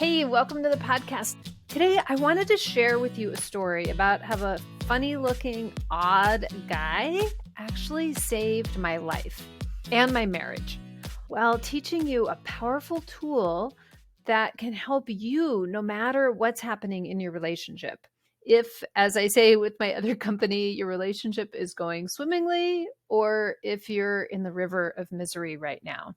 Hey, welcome to the podcast. Today, I wanted to share with you a story about how a funny looking, odd guy actually saved my life and my marriage while teaching you a powerful tool that can help you no matter what's happening in your relationship. If, as I say with my other company, your relationship is going swimmingly, or if you're in the river of misery right now.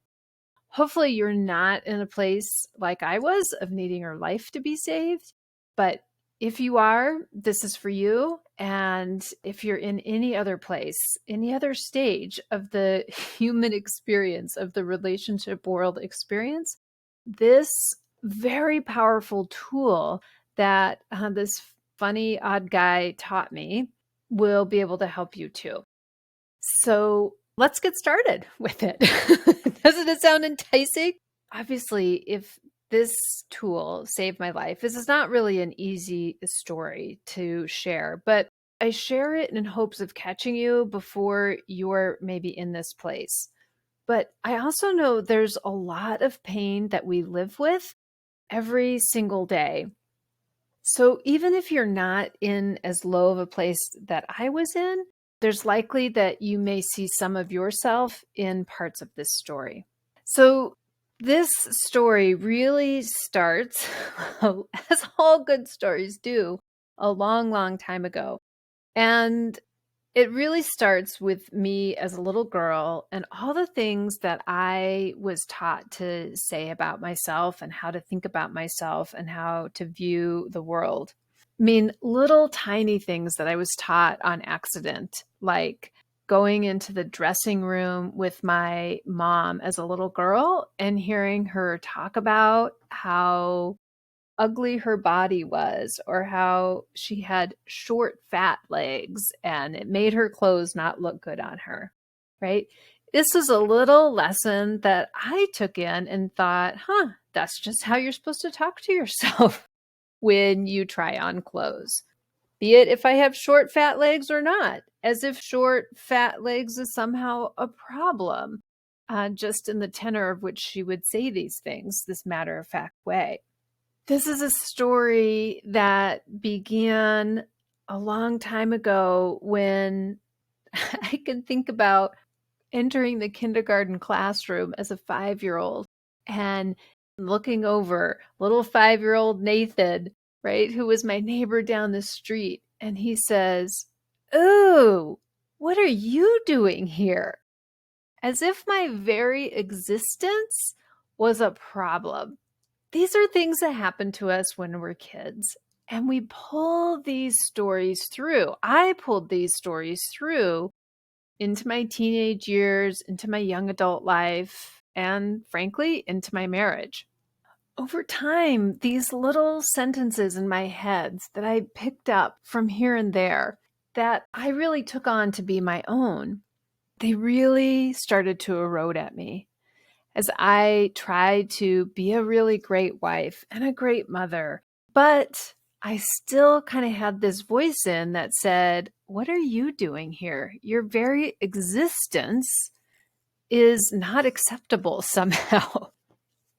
Hopefully, you're not in a place like I was of needing your life to be saved. But if you are, this is for you. And if you're in any other place, any other stage of the human experience, of the relationship world experience, this very powerful tool that this funny, odd guy taught me will be able to help you too. So let's get started with it. Doesn't it sound enticing? Obviously, if this tool saved my life, this is not really an easy story to share, but I share it in hopes of catching you before you're maybe in this place. But I also know there's a lot of pain that we live with every single day. So even if you're not in as low of a place that I was in, there's likely that you may see some of yourself in parts of this story. So this story really starts, as all good stories do, a long, long time ago. And it really starts with me as a little girl and all the things that I was taught to say about myself and how to think about myself and how to view the world. I mean, little tiny things that I was taught on accident, like going into the dressing room with my mom as a little girl and hearing her talk about how ugly her body was or how she had short, fat legs and it made her clothes not look good on her, right? This is a little lesson that I took in and thought, that's just how you're supposed to talk to yourself when you try on clothes. Be it if I have short, fat legs or not, as if short, fat legs is somehow a problem, just in the tenor of which she would say these things, this matter-of-fact way. This is a story that began a long time ago when I can think about entering the kindergarten classroom as a 5-year-old and looking over little 5-year-old Nathan, right, who was my neighbor down the street. And he says, "Ooh, what are you doing here?" As if my very existence was a problem. These are things that happen to us when we're kids, and we pull these stories through. I pulled these stories through into my teenage years, into my young adult life, and frankly, into my marriage. Over time, these little sentences in my head that I picked up from here and there that I really took on to be my own, they really started to erode at me. As I tried to be a really great wife and a great mother. But I still kind of had this voice in that said, what are you doing here? Your very existence is not acceptable somehow.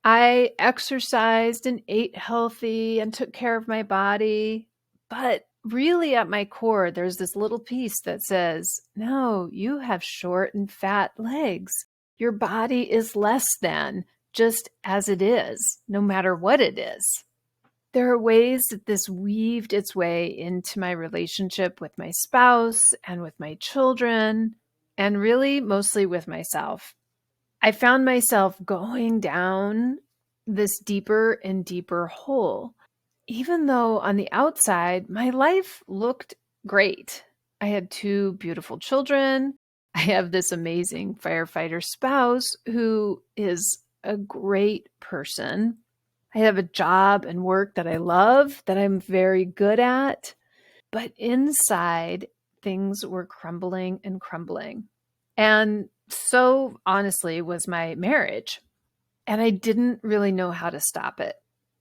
I exercised and ate healthy and took care of my body. But really at my core, there's this little piece that says, no, you have short and fat legs. Your body is less than just as it is, no matter what it is. There are ways that this weaved its way into my relationship with my spouse and with my children, and really mostly with myself. I found myself going down this deeper and deeper hole, even though on the outside, my life looked great. I had 2 beautiful children. I have this amazing firefighter spouse who is a great person. I have a job and work that I love, that I'm very good at. But inside, things were crumbling and crumbling. And so, honestly, was my marriage. And I didn't really know how to stop it.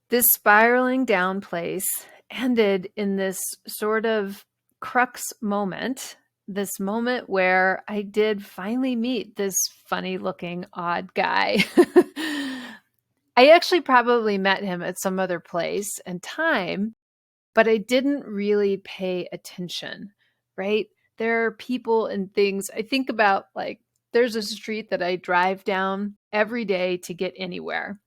This spiraling down place ended in this sort of crux moment, this moment where I did finally meet this funny looking odd guy. I actually probably met him at some other place and time, but I didn't really pay attention, right? There are people and things. I think about like there's a street that I drive down every day to get anywhere,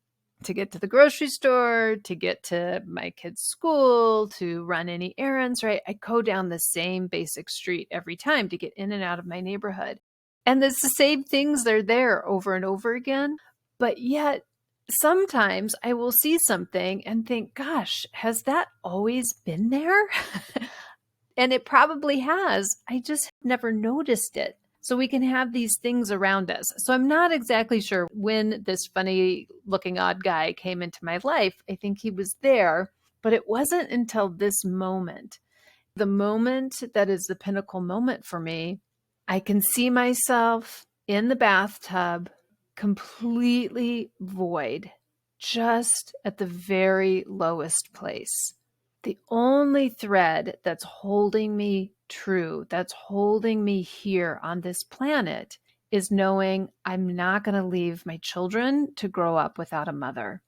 to get to the grocery store, to get to my kids' school, to run any errands, right? I go down the same basic street every time to get in and out of my neighborhood. And it's the same things, they're there over and over again. But yet, sometimes I will see something and think, gosh, has that always been there? And it probably has. I just never noticed it. So we can have these things around us. So I'm not exactly sure when this funny looking odd guy came into my life. I think he was there, but it wasn't until this moment, the moment that is the pinnacle moment for me. I can see myself in the bathtub, completely void, just at the very lowest place. The only thread that's holding me true, that's holding me here on this planet, is knowing I'm not going to leave my children to grow up without a mother.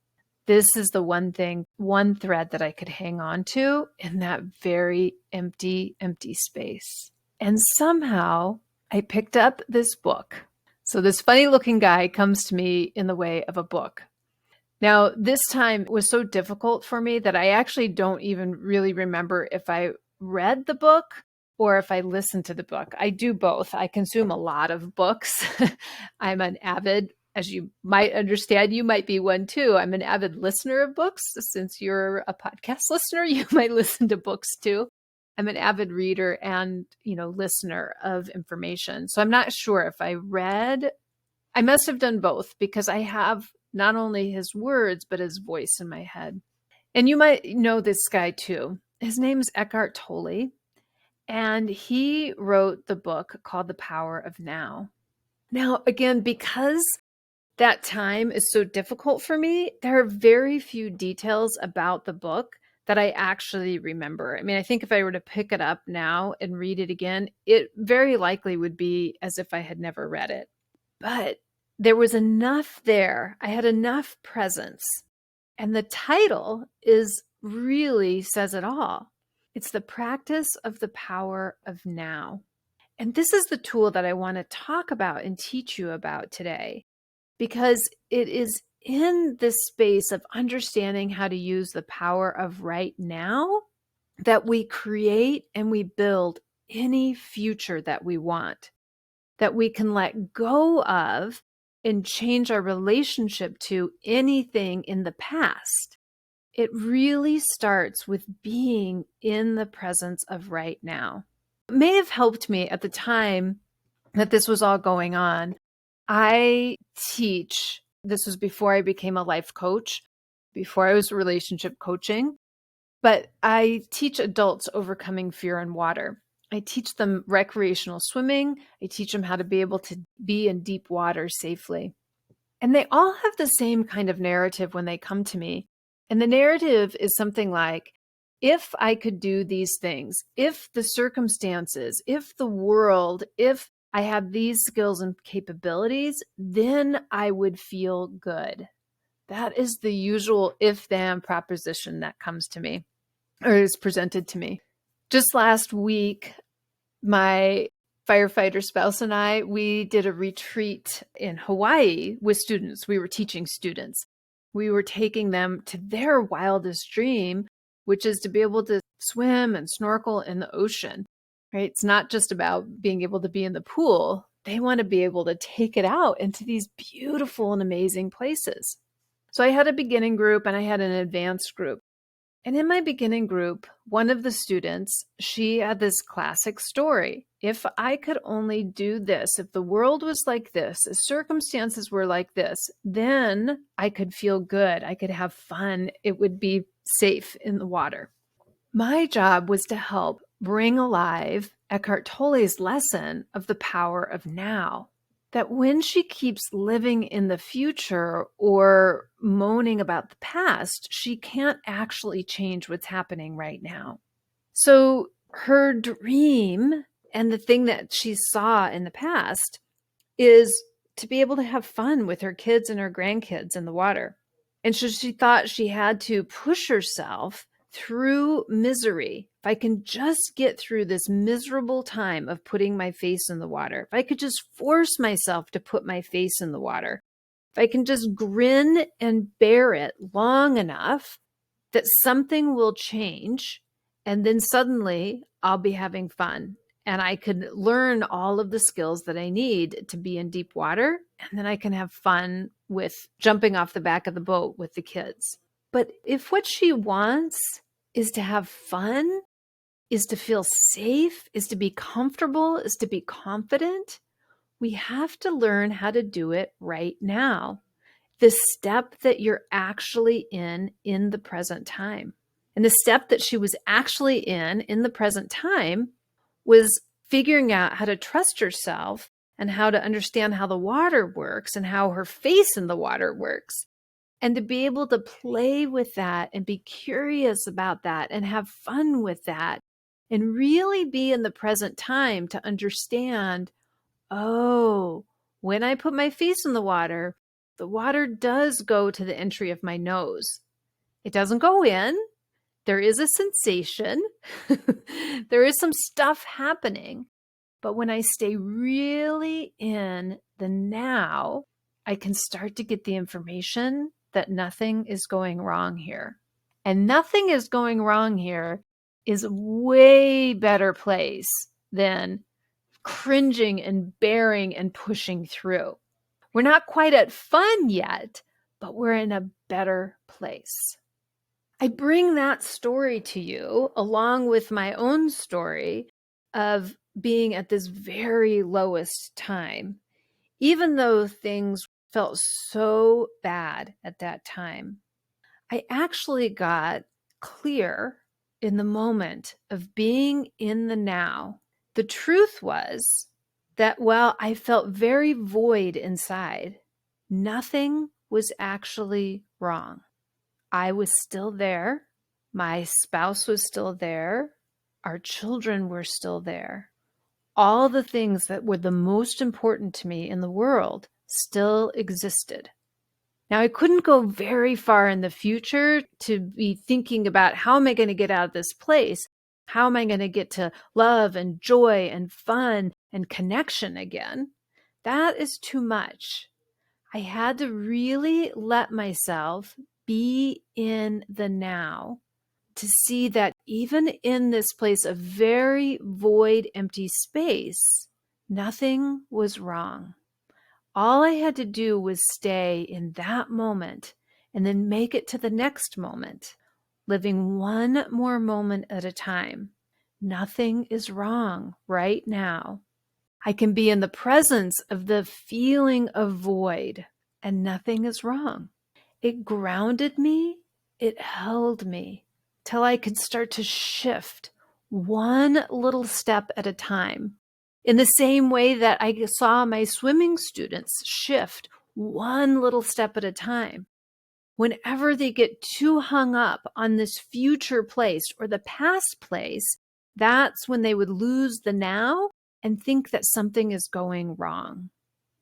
This is the one thing, one thread that I could hang on to in that very empty, empty space. And somehow I picked up this book. So this funny looking guy comes to me in the way of a book. Now, this time was so difficult for me that I actually don't even really remember if I read the book or if I listened to the book. I do both. I consume a lot of books. I'm an avid, as you might understand, you might be one too. I'm an avid listener of books. Since you're a podcast listener, you might listen to books too. I'm an avid reader and, listener of information. So I'm not sure if I read. I must have done both because I have not only his words, but his voice in my head. And you might know this guy too. His name is Eckhart Tolle, and he wrote the book called The Power of Now. Now, again, because that time is so difficult for me, there are very few details about the book that I actually remember. I mean, I think if I were to pick it up now and read it again, it very likely would be as if I had never read it. But there was enough there. I had enough presence. And the title really says it all. It's the practice of the power of now. And this is the tool that I want to talk about and teach you about today, because it is in this space of understanding how to use the power of right now that we create and we build any future that we want, that we can let go of and change our relationship to anything in the past. It really starts with being in the presence of right now. It may have helped me at the time that this was all going on. I teach, this was before I became a life coach, before I was relationship coaching, but I teach adults overcoming fear in water. I teach them recreational swimming. I teach them how to be able to be in deep water safely. And they all have the same kind of narrative when they come to me. And the narrative is something like, if I could do these things, if the circumstances, if the world, if I have these skills and capabilities, then I would feel good. That is the usual if-then proposition that comes to me or is presented to me. Just last week, my firefighter spouse and I, we did a retreat in Hawaii with students. We were teaching students. We were taking them to their wildest dream, which is to be able to swim and snorkel in the ocean, right? It's not just about being able to be in the pool. They want to be able to take it out into these beautiful and amazing places. So I had a beginning group and I had an advanced group. And in my beginning group, one of the students, she had this classic story. If I could only do this, if the world was like this, if circumstances were like this, then I could feel good. I could have fun. It would be safe in the water. My job was to help bring alive Eckhart Tolle's lesson of the power of now. That when she keeps living in the future or moaning about the past, she can't actually change what's happening right now. So her dream and the thing that she saw in the past is to be able to have fun with her kids and her grandkids in the water. And so she thought she had to push herself through misery. If I can just get through this miserable time of putting my face in the water, if I could just force myself to put my face in the water, if I can just grin and bear it long enough, that something will change. And then suddenly I'll be having fun and I could learn all of the skills that I need to be in deep water. And then I can have fun with jumping off the back of the boat with the kids. But if what she wants is to have fun, is to feel safe, is to be comfortable, is to be confident, we have to learn how to do it right now. The step that you're actually in the present time. And the step that she was actually in the present time, was figuring out how to trust herself and how to understand how the water works and how her face in the water works. And to be able to play with that and be curious about that and have fun with that and really be in the present time to understand, oh, when I put my face in the water does go to the entry of my nose. It doesn't go in. There is a sensation. There is some stuff happening. But when I stay really in the now, I can start to get the information that nothing is going wrong here. And nothing is going wrong here is a way better place than cringing and bearing and pushing through. We're not quite at fun yet, but we're in a better place. I bring that story to you along with my own story of being at this very lowest time, even though things felt so bad at that time. I actually got clear in the moment of being in the now. The truth was that while I felt very void inside, nothing was actually wrong. I was still there. My spouse was still there. Our children were still there. All the things that were the most important to me in the world still existed. Now, I couldn't go very far in the future to be thinking about how am I going to get out of this place? How am I going to get to love and joy and fun and connection again? That is too much. I had to really let myself be in the now to see that even in this place of very void, empty space, nothing was wrong. All I had to do was stay in that moment and then make it to the next moment, living one more moment at a time. Nothing is wrong right now. I can be in the presence of the feeling of void and nothing is wrong. It grounded me, it held me till I could start to shift one little step at a time. In the same way that I saw my swimming students shift one little step at a time. Whenever they get too hung up on this future place or the past place, that's when they would lose the now and think that something is going wrong.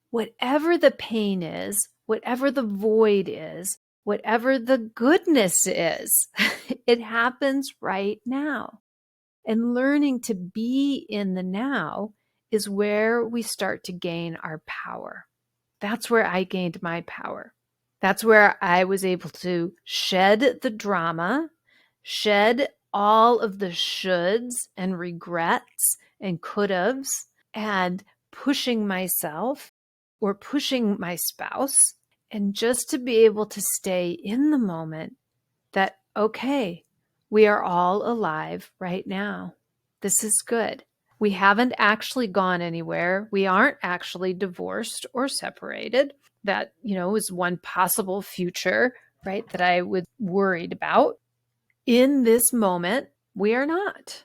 Whatever the pain is, whatever the void is, whatever the goodness is, it happens right now. And learning to be in the now is where we start to gain our power. That's where I gained my power. That's where I was able to shed the drama, shed all of the shoulds and regrets and could haves, and pushing myself or pushing my spouse, and just to be able to stay in the moment that, okay, we are all alive right now. This is good. We haven't actually gone anywhere. We aren't actually divorced or separated. That, is one possible future, right, that I was worried about. In this moment, we are not.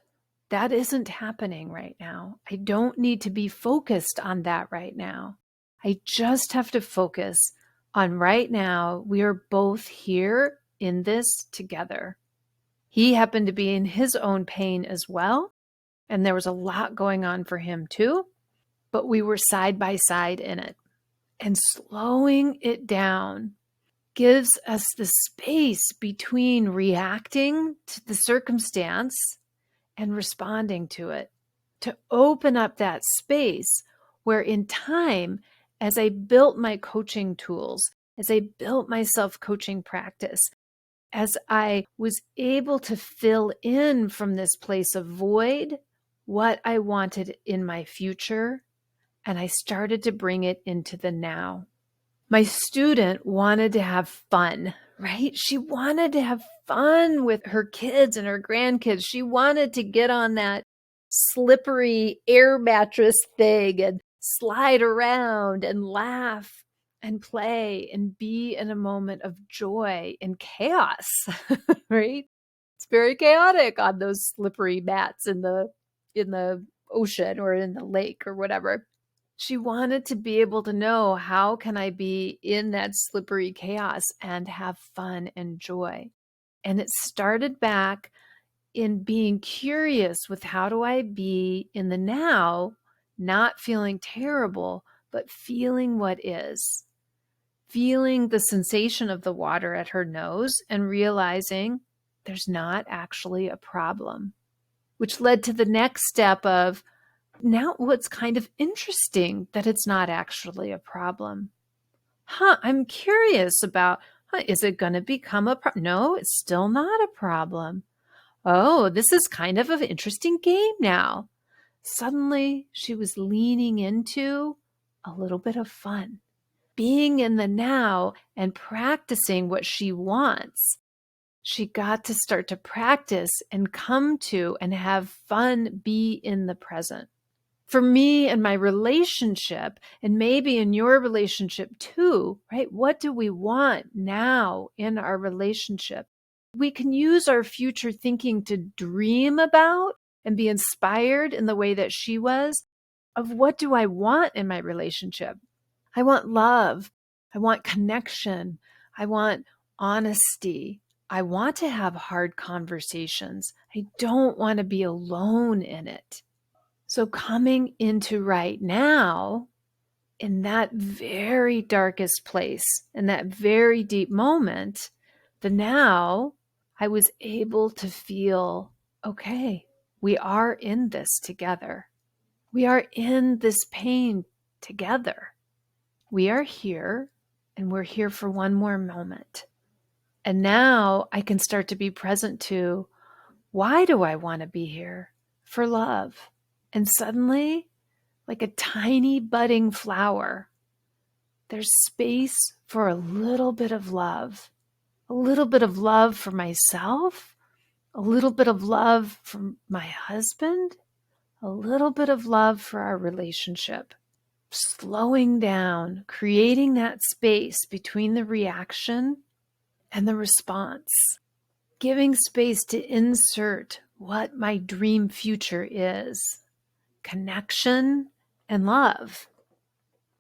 That isn't happening right now. I don't need to be focused on that right now. I just have to focus on right now. We are both here in this together. He happened to be in his own pain as well. And there was a lot going on for him too, but we were side by side in it. And slowing it down gives us the space between reacting to the circumstance and responding to it, to open up that space where in time, as I built my coaching tools, as I built my self-coaching practice, as I was able to fill in from this place of void what I wanted in my future, and I started to bring it into the now. My student wanted to have fun, right? She wanted to have fun with her kids and her grandkids. She wanted to get on that slippery air mattress thing and slide around and laugh and play and be in a moment of joy and chaos, right? It's very chaotic on those slippery mats in the ocean or in the lake or whatever. She wanted to be able to know, how can I be in that slippery chaos and have fun and joy? And it started back in being curious with, how do I be in the now, not feeling terrible, but feeling what is, feeling the sensation of the water at her nose and realizing there's not actually a problem, which led to the next step of, now what's kind of interesting that it's not actually a problem. I'm curious about, is it going to become a problem? No, it's still not a problem. Oh, this is kind of an interesting game now. Suddenly, she was leaning into a little bit of fun, being in the now and practicing what she wants. She got to start to practice and come to and have fun, be in the present. For me and my relationship, and maybe in your relationship too, right? What do we want now in our relationship? We can use our future thinking to dream about and be inspired in the way that she was, of what do I want in my relationship? I want love. I want connection. I want honesty. I want to have hard conversations. I don't want to be alone in it. So coming into right now, in that very darkest place, in that very deep moment, the now, I was able to feel, okay, we are in this together. We are in this pain together. We are here, and we're here for one more moment. And now I can start to be present to, why do I want to be here? For love. And suddenly, like a tiny budding flower, there's space for a little bit of love for myself, a little bit of love for my husband, a little bit of love for our relationship. Slowing down, creating that space between the reaction and the response, giving space to insert what my dream future is. Connection and love.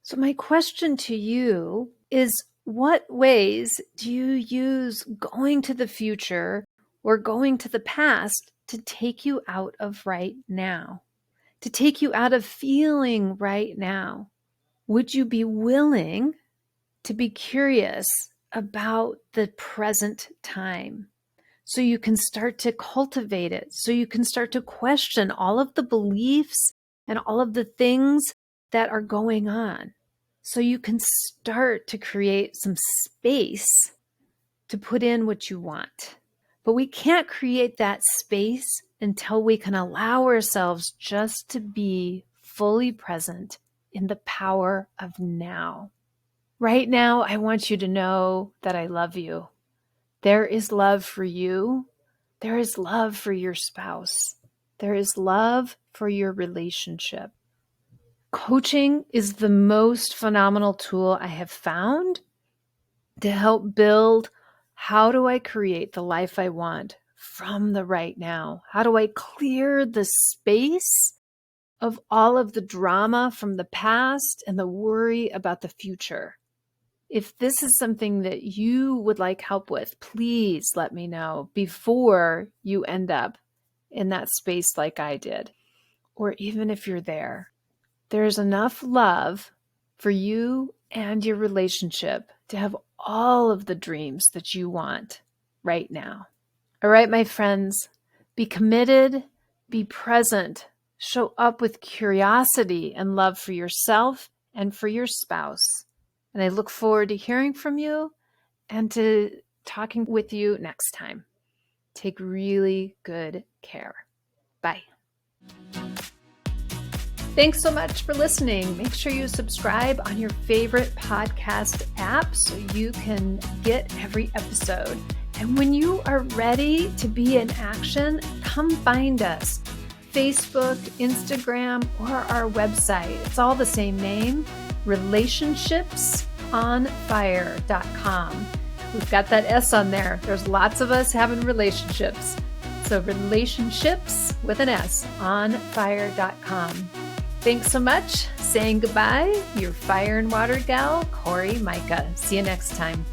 So my question to you is, what ways do you use going to the future or going to the past to take you out of right now, to take you out of feeling right now? Would you be willing to be curious about the present time, so you can start to cultivate it, so you can start to question all of the beliefs and all of the things that are going on, so you can start to create some space to put in what you want? But we can't create that space until we can allow ourselves just to be fully present in the power of now. Right now, I want you to know that I love you. There is love for you. There is love for your spouse. There is love for your relationship. Coaching is the most phenomenal tool I have found to help build, how do I create the life I want from the right now? How do I clear the space of all of the drama from the past and the worry about the future? If this is something that you would like help with, please let me know before you end up in that space like I did. Or even if you're there, there's enough love for you and your relationship to have all of the dreams that you want right now. All right, my friends, be committed, be present, show up with curiosity and love for yourself and for your spouse. And I look forward to hearing from you and to talking with you next time. Take really good care. Bye. Thanks so much for listening. Make sure you subscribe on your favorite podcast app so you can get every episode. And when you are ready to be in action, come find us. Facebook, Instagram, or our website. It's all the same name, relationshipsonfire.com. We've got that S on there. There's lots of us having relationships. So relationships with an S on fire.com. Thanks so much. Saying goodbye, your fire and water gal, Cori Myka. See you next time.